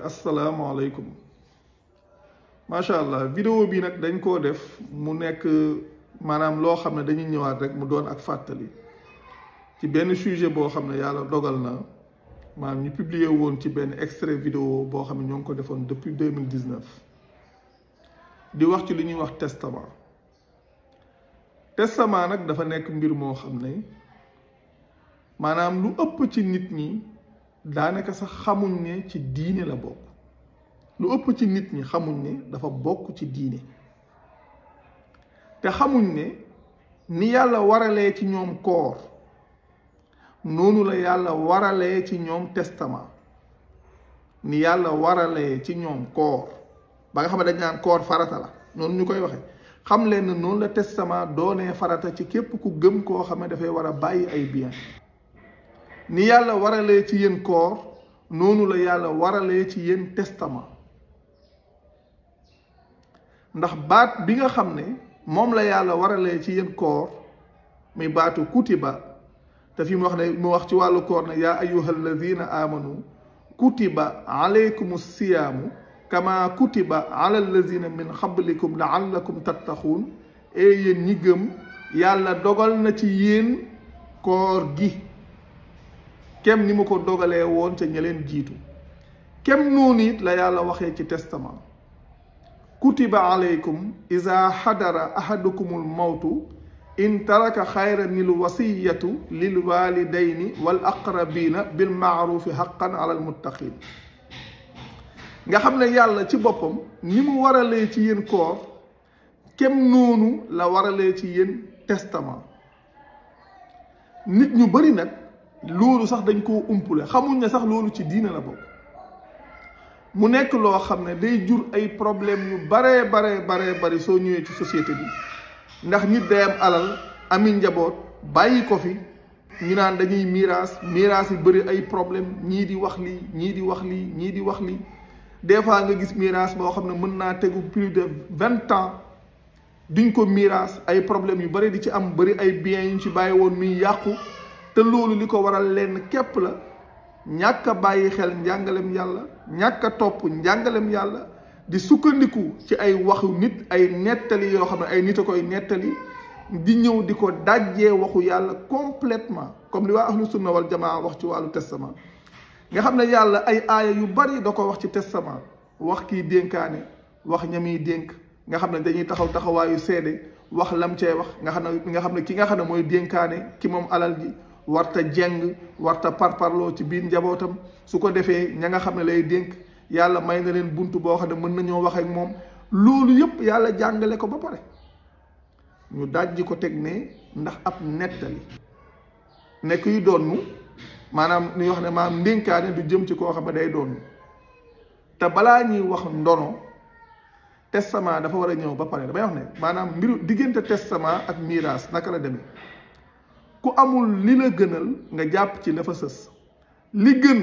asalaamaaleykum macha allah vidéo bi nag dañ koo def mu nekk maanaam loo xam ne dañuy ñëwaat rek mu doon ak fàttali ci benn sujet boo xam ne yàlla dogal na maanaam ñu publier woon ci benn extrait vidéo boo xam ne ñoo ngi ko defoon depuis 2019 di wax ci li ñuy wax testament testament nag dafa nekk mbir moo xam ne maanaam lu ëpp ci nit ñi daanaka sax xamuñ ne ci diine la bokk lu ëpp ci nit ñi xamuñ ne dafa bokk ci diine te xamuñ ne ni yàlla waralee ci ñoom koor noonu la yàlla waralee ci ñoom testament ni yàlla waralee ci ñoom koor ba nga xam ne dañ naan koor farata la noonu ñu koy waxe xam leen ne noonu la testament doonee farata ci képp ku gëm koo xam ne dafay war a bàyyi ay bien ni yàlla waralee ci yéen koor noonu la yàlla waralee ci yéen testament ndax baat bi nga xam ne moom la yàlla waralee ci yéen koor muy baatu kutiba te fi mu wax ci wàllu koor ne yaa ayyuha alladina amanu kutiba alaykum siyaamu kama kutiba ala alladina min qablikum laallakum tattaquun yéen ñi gëm yàlla dogal na ci yéen koor gi kem ni mu ko dogalee woon ca ña leen jiitu kem noonu it la yàlla waxee ci testament kutiba alaykum iza xadara ahadukumul mawtu in taraka xayran lil wasiyatu lil walidayni wal aqrabina bil maarufi xaqan ala al muttaqin nga xam ne yàlla ci boppam ni mu waralee ci yéen koor kem noonu la waralee ci yéen testament nit ñu bari nag loolu sax dañ koo umpule xamuñ ne sax loolu ci diina la bokk mu nekk loo xam ne day jur ay problème yu bari soo ñëwee ci société bi ndax nit day am alal ami njaboot bàyyi ko fi ñu naan dañuy miraas yi bëri ay problème ñii di wax lii ñii di wax lii ñii di wax lii des fois nga gis miraas boo xam ne mën naa tegu plus de 20 ans duñ ko miraas ay problème yu bëri di ci am bëri ay biens yu ñu ci bàyyi woon muy yàqu te loolu li ko waral lenn képp la ñàkk a bàyyi xel njàngalem yàlla ñàkk a topp njàngalem yàlla di sukkandiku ci ay waxu nit ay nettali yoo xam ne ay nit a koy nettali di ñëw di ko dajjee waxu yàlla complètement comme li waa ahlu sunna wal jamaa wax ci wàllu testament nga xam ne yàlla ay aaya yu bari da ko wax ci testament wax kii dénkaane wax ñamiy dénk nga xam ne dañuy taxawaayu seede wax lam cee wax nga xam ne ki nga xam ne mooy dénkaane ki moom alal ji warta jeng warta parparloo ci biir njabootam su ko defee ña nga xam ne lay dénk yàlla may na leen bunt boo xam ne mën nañoo wax ak moom loolu yëpp yàlla jàngale ko ba pare ñu dajji ko teg ne ndax ab nettali nekk yu doonnu maanaam ñuy wax ne maanaam ndénkaane du jëm ci koo xam ne day doonnu te balaa ñuy wax ndono testament dafa war a ñëw ba pare damay wax ne maanaam mbiru diggante testament ak miraas naka la demee ku amul li la gënal nga jàpp ci la fa sës li gën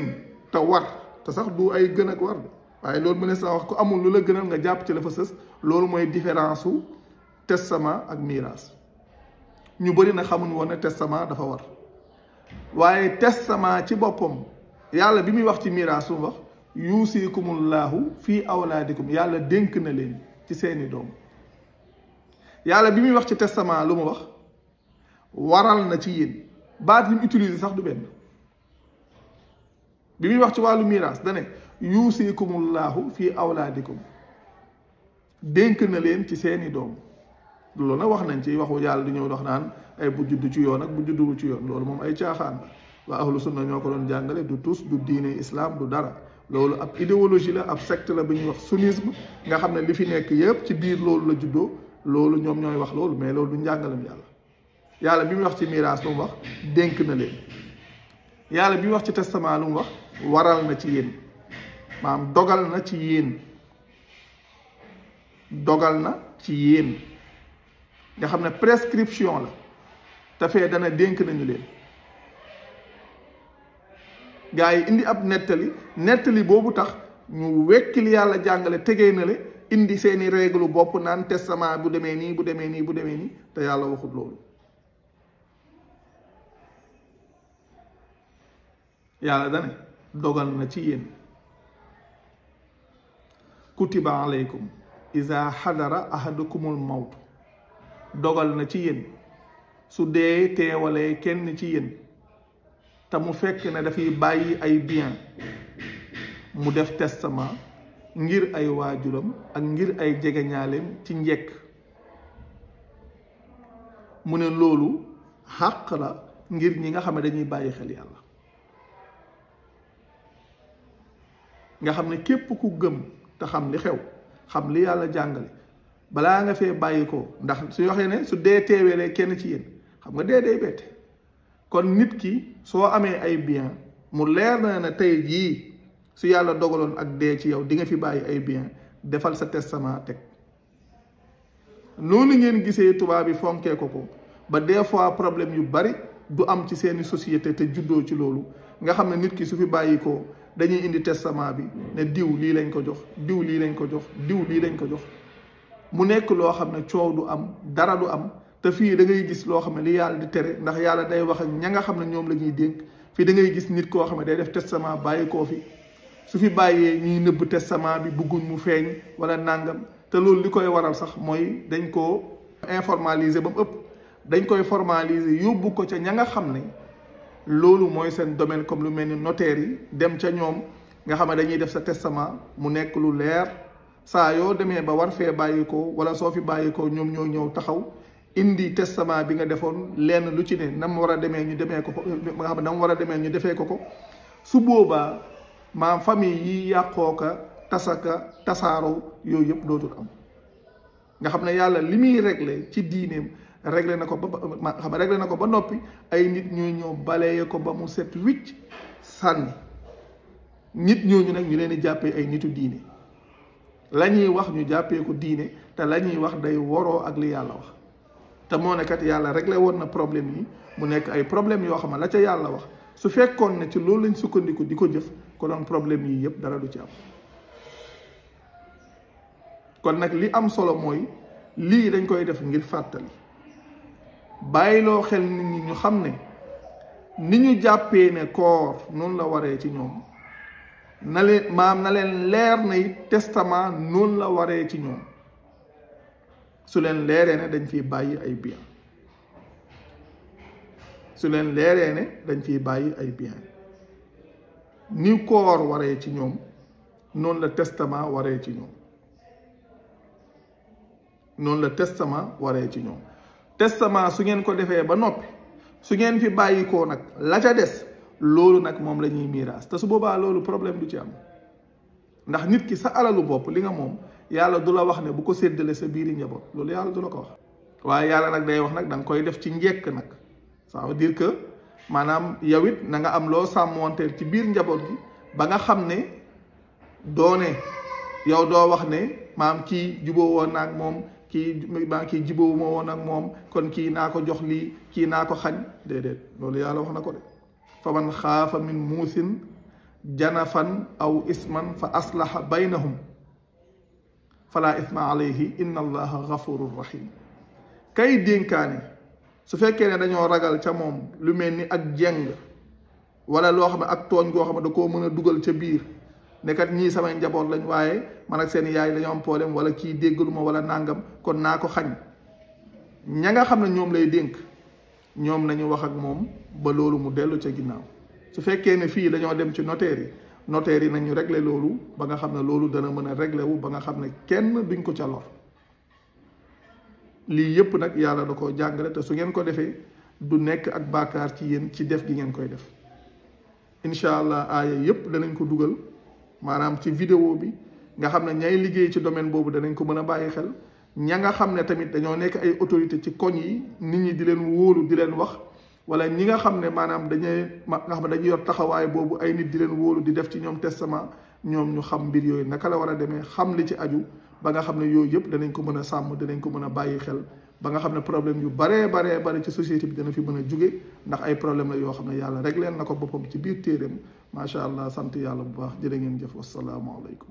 te war te sax du ay gën ak war de waaye loolu mu ne sax wax ku amul lu la gënal nga jàpp ci la fa sës loolu mooy différence su testament ak miraas ñu bëri na xamuñ woon ne testament dafa war waaye testament ci boppam yàlla bi muy wax ci miraas su wax yuusikumullahu fii awlaadikum yàlla dénk na leen ci seeni doom yàlla bi muy wax ci testament lu mu wax waral na ci yéen baat yi mu utilisé sax du benn bi muy wax ci wàllu miraas dane yuusikumullahu fii awlaadikum dénk na leen ci seeni doom loolu nag wax nañ ci waxu yàlla du ñëw dox naan ay bu juddu ci yoon ak bu judduwu ci yoon loolu moom ay caaxaan la waa ahlu sunna ñoo ko doon jàngale du tus du diine islam du dara loolu ab idéologie la ab secte la bi ñuy wax sunnisme nga xam ne li fi nekk yëpp ci biir loolu la juddoo loolu ñoom ñooy wax loolu mais loolu du njàngalam yàlla bi muy wax ci miraas lu mu wax dénk na leen yàlla bi muy wax ci testament lu mu wax waral na ci yéen maanaam dogal na ci yéen nga xam ne prescription la te fee dana dénk nañu leen gaa yi indi ab nettali boobu tax ñu wekkil yàlla jàngale tegee na le indi seeni règle bopp naan testament bu demee nii bu demee nii bu demee nii te yàlla waxut loolu yàlla dane dogal na ci yéen kutiba alaykum iza hadara ahadukumul mawt dogal na ci yéen su dee teewalee kenn ci yéen te mu fekk ne dafay bàyyi ay bien mu def testament ngir ay waajuram ak ngir ay jegeñaaleem ci njekk mu ne loolu xàq la ngir ñi nga xam ne dañuy bàyyi xel yàlla nga xam ne képp ku gëm te xam li xew xam li yàlla jàngale balaa nga fee bàyyi ko ndax su waxee ne su dee teewelee kenn ci yéen xam nga dee day bette kon nit ki soo amee ay bien mu leer na ne tey jii su yàlla dogaloon ak dee ci yow di nga fi bàyyi ay bien defal sa testament teg noonu ngeen gisee tubaab bi fonkee ko ba des fois problème yu bari du am ci seeni société te juddoo ci loolu nga xam ne nit ki su fi bàyyi ko dañuy indi testament bi ne diw lii lañ ko jox diw lii lañ ko jox diw lii lañ ko jox mu nekk loo xam ne coow du am dara du am te fii da ngay gis loo xam ne li yàlla di tere ndax yàlla day wax ak ña nga xam ne ñoom la ñuy dénk fii da ngay gis nit koo xam ne day def testament bàyyi koo fi su fi bàyyee ñuy nëbb testament bi bëgguñ mu feeñ wala nàngam te loolu li koy waral sax mooy dañ koo informaliser ba mu ëpp dañ koy formaliser yóbbu ko ca ña nga xam ne loolu mooy seen domaine comme lu mel ni notaire yi dem ca ñoom nga xam ne dañuy def sa testament mu nekk lu leer saa yoo demee ba war fee bàyyi ko wala soo fi bàyyi ko ñoom ñoo ñëw taxaw indi testament bi nga defoon lenn lu ci ne nam war a demee ñu demee ko nga xam ne nam war a demee ñu defee ko su boobaa maam famille yi yàqoo ka tasaka tasaaroo yooyu yëpp dootul am nga xam ne yàlla li muy réglé ci diineem réglé na ko ba xam réglé na ko ba noppi ay nit ñooy ñëw balaye ko ba mu set wicc sànni nit ñooñu nag ñu leen di jàppee ay nitu diine la ñuy wax ñu jàppee ko diine te la ñuy wax day woroo ak li yàlla wax te moo ne kat yàlla réglé woon na problème yi mu nekk ay problème yoo xam ne la ca yàlla wax su fekkoon ne ci loolu lañ sukkandiku di ko jëf ko doon problème yi yëpp dara du ci am kon nag li am solo mooy lii dañ koy def ngir fàttali bàyyiloo xel nit ñi ñu xam ne ni ñu jàppee ne koor noonu la waree ci ñoom na leen leer na it testament noonu la waree ci ñoom su leen leeree ne dañ fiy bàyyi ay bien su leen leeree ne dañ fiy bàyyi ay bien ni koor waree ci ñoom noonu la testament waree ci ñoom noonu la testament waree ci ñoom testament su ngeen ko defee ba noppi su ngeen fi bàyyi ko nag la ca des loolu nag moom la ñuy miiraas te su boobaa loolu problème du ci am ndax nit ki sa alalu bopp li nga moom yàlla du la wax ne bu ko séddale sa biiri njaboot loolu yàlla du la ko wax waaye yàlla nag day wax nag da nga koy def ci njekk nag ça veut dire que maanaam yow it na nga am loo sàmmoonteel ci biir njaboot gi ba nga xam ne doone yow doo wax ne maam kii juboo woon naag moom kii juboo ma woon ak moom kon kii naa ko jox lii kii naa ko xañ déedéet loolu yàlla wax na ko de fa man xaafa min muusin janafan aw isman fa aslaha baynahum fala isma alayhi inna allaha gafurur rahim kay dénkaane su fekkee ne dañoo ragal ca moom lu mel ni ak jeng wala loo xam ne ak tooñ goo xam ne da koo mën a dugal ca biir nekkat ñii samay njaboot lañ waaye man ak seen yaay dañoo am problème wala kii déggaluma wala nàngam kon naa ko xañ ña nga xam ne ñoom lay dénk ñoom nañu wax ak moom ba loolu mu dellu ca ginnaaw su fekkee ne fii dañoo dem ci notaire yi nañu régler loolu ba nga xam ne loolu dana mën a régler wu ba nga xam ne kenn duñ ko ca lor lii yëpp nag yàlla da koo jàngale te su ngeen ko defee du nekk ak baakaar ci yéen ci def gi ngeen koy def incha allah aaya yëpp danañ ko dugal maanaam ci vidéo bi nga xam ne ñay liggéey ci domaine boobu danañ ko mën a bàyyi xel ña nga xam ne tamit dañoo nekk ay autorité ci koñ yi nit ñi di leen wóolu di leen wax wala ñi nga xam ne maanaam nga xam ne dañuy yor taxawaay boobu ay nit di leen wóolu di def ci ñoom testament ñoom ñu xam mbir yooyu naka la war a demee xam li ci aju ba nga xam ne yooyu yëpp danañ ko mën a sàmm danañ ko mën a bàyyi xel ba nga xam ne problème yu baree ci société bi dana fi mën a jóge ndax ay problème la yoo xam ne yàlla réglé na ko boppam ci biir téeréem macha allah sant yàlla bu baax jërë ngeen jëf wassalaamu aleykum